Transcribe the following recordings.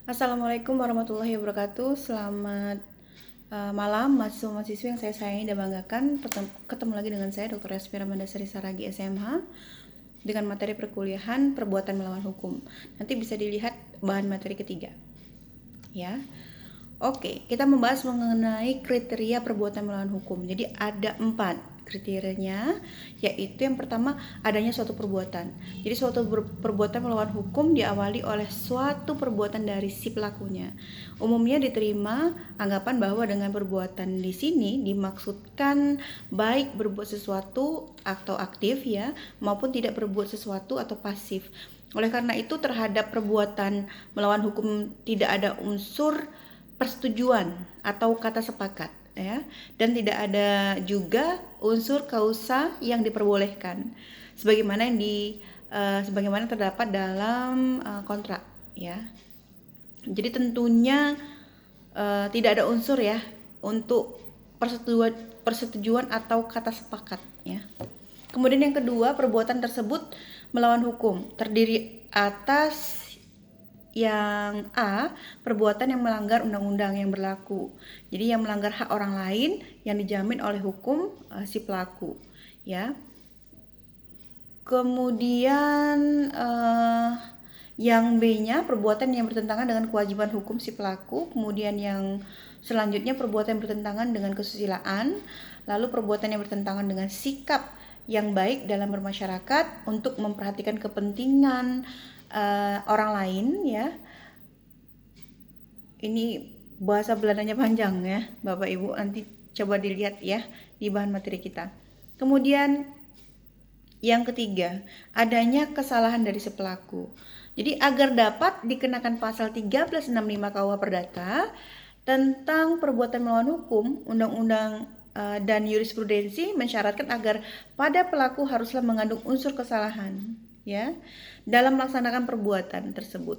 Assalamualaikum warahmatullahi wabarakatuh. Selamat malam mahasiswa-mahasiswi yang saya sayangi dan banggakan. Ketemu lagi dengan saya Dr. Yaspira Mandasari Saragi SMH dengan materi perkuliahan perbuatan melawan hukum. Nanti bisa dilihat bahan materi ketiga. Ya. Oke, kita membahas mengenai kriteria perbuatan melawan hukum. Jadi ada 4 kriterianya, yaitu yang pertama adanya suatu perbuatan. Jadi suatu perbuatan melawan hukum diawali oleh suatu perbuatan dari si pelakunya. Umumnya diterima anggapan bahwa dengan perbuatan di sini dimaksudkan baik berbuat sesuatu atau aktif ya, maupun tidak berbuat sesuatu atau pasif. Oleh karena itu terhadap perbuatan melawan hukum tidak ada unsur persetujuan atau kata sepakat ya, dan tidak ada juga unsur kausa yang diperbolehkan sebagaimana terdapat dalam kontrak ya. Jadi tentunya tidak ada unsur ya untuk persetujuan atau kata sepakat ya. Kemudian yang kedua, perbuatan tersebut melawan hukum terdiri atas yang A, perbuatan yang melanggar undang-undang yang berlaku. Jadi yang melanggar hak orang lain yang dijamin oleh hukum si pelaku, ya. Kemudian yang B-nya perbuatan yang bertentangan dengan kewajiban hukum si pelaku. Kemudian yang selanjutnya perbuatan yang bertentangan dengan kesusilaan. Lalu perbuatan yang bertentangan dengan sikap yang baik dalam bermasyarakat untuk memperhatikan kepentingan orang lain ya. Ini bahasa Belandanya panjang ya Bapak Ibu, nanti coba dilihat ya di bahan materi kita. Kemudian yang ketiga, adanya kesalahan dari si pelaku. Jadi agar dapat dikenakan pasal 1365 KUH Perdata tentang perbuatan melawan hukum, undang-undang dan jurisprudensi mensyaratkan agar pada pelaku haruslah mengandung unsur kesalahan ya dalam melaksanakan perbuatan tersebut.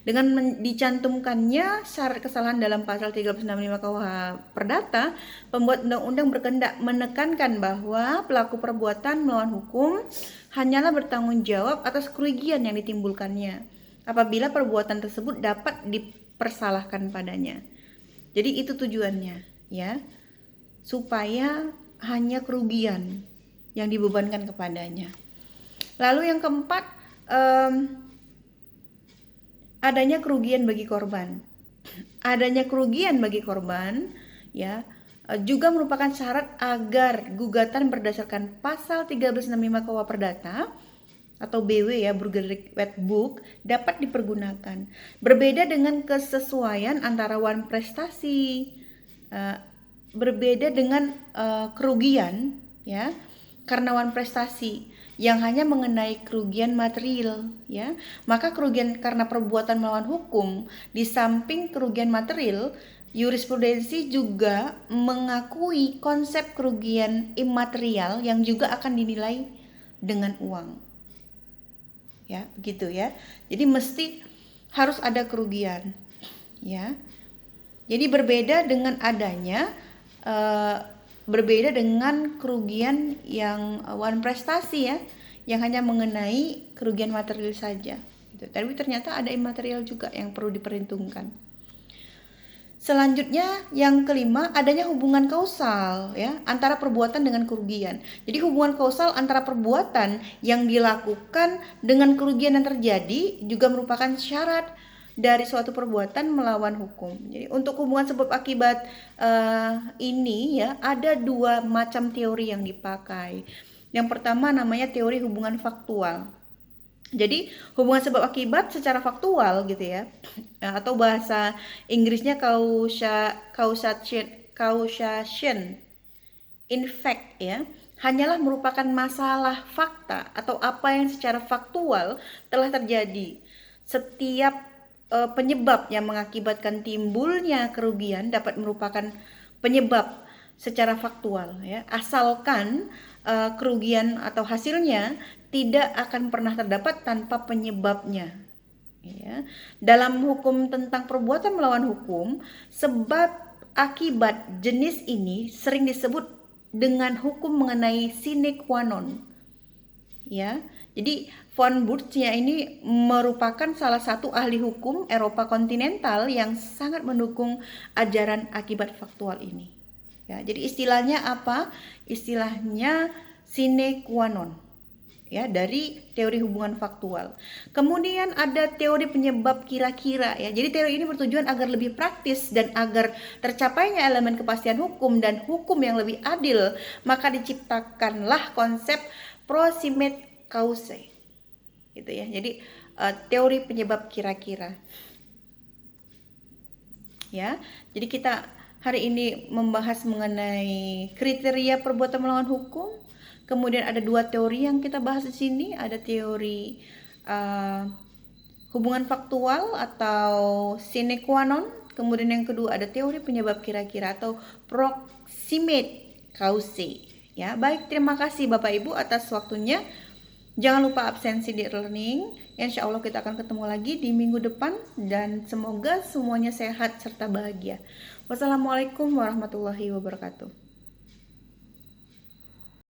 Dengan dicantumkannya syarat kesalahan dalam pasal 1365 KUH Perdata, pembuat undang-undang berkehendak menekankan bahwa pelaku perbuatan melawan hukum hanyalah bertanggung jawab atas kerugian yang ditimbulkannya apabila perbuatan tersebut dapat dipersalahkan padanya. Jadi itu tujuannya ya, supaya hanya kerugian yang dibebankan kepadanya. Lalu yang keempat, adanya kerugian bagi korban. Adanya kerugian bagi korban ya juga merupakan syarat agar gugatan berdasarkan pasal 1365 KUH Perdata atau BW ya, Burgerlijk Wetboek, dapat dipergunakan. Berbeda dengan kesesuaian antara wan prestasi, berbeda dengan kerugian ya, karena wan prestasi yang hanya mengenai kerugian material ya, maka kerugian karena perbuatan melawan hukum di samping kerugian material, jurisprudensi juga mengakui konsep kerugian imaterial yang juga akan dinilai dengan uang ya, begitu ya. Jadi mesti harus ada kerugian ya. Jadi berbeda dengan kerugian yang wan prestasi ya, yang hanya mengenai kerugian material saja gitu. Tapi ternyata ada imaterial juga yang perlu diperhitungkan. Selanjutnya yang kelima, adanya hubungan kausal ya antara perbuatan dengan kerugian. Jadi hubungan kausal antara perbuatan yang dilakukan dengan kerugian yang terjadi juga merupakan syarat dari suatu perbuatan melawan hukum. Jadi untuk hubungan sebab akibat ini ya ada 2 macam teori yang dipakai. Yang pertama namanya teori hubungan faktual. Jadi hubungan sebab akibat secara faktual gitu ya, atau bahasa Inggrisnya causation in fact ya, hanyalah merupakan masalah fakta atau apa yang secara faktual telah terjadi. Setiap penyebab yang mengakibatkan timbulnya kerugian dapat merupakan penyebab secara faktual ya, asalkan kerugian atau hasilnya tidak akan pernah terdapat tanpa penyebabnya ya. Dalam hukum tentang perbuatan melawan hukum, sebab akibat jenis ini sering disebut dengan hukum mengenai sine qua non ya. Jadi von Burt's-nya ini merupakan salah satu ahli hukum Eropa kontinental yang sangat mendukung ajaran akibat faktual ini. Ya, jadi istilahnya apa? Istilahnya sine qua non. Ya, dari teori hubungan faktual. Kemudian ada teori penyebab kira-kira ya. Jadi teori ini bertujuan agar lebih praktis dan agar tercapainya elemen kepastian hukum dan hukum yang lebih adil, maka diciptakanlah konsep proximate cause. Gitu ya. Jadi teori penyebab kira-kira. Ya. Jadi kita hari ini membahas mengenai kriteria perbuatan melawan hukum. Kemudian ada dua teori yang kita bahas di sini, ada teori hubungan faktual atau sine qua non. Kemudian yang kedua ada teori penyebab kira-kira atau proximate cause. Ya, baik, terima kasih Bapak Ibu atas waktunya. Jangan lupa absensi di learning. Insya Allah kita akan ketemu lagi di minggu depan dan semoga semuanya sehat serta bahagia. Wassalamualaikum warahmatullahi wabarakatuh.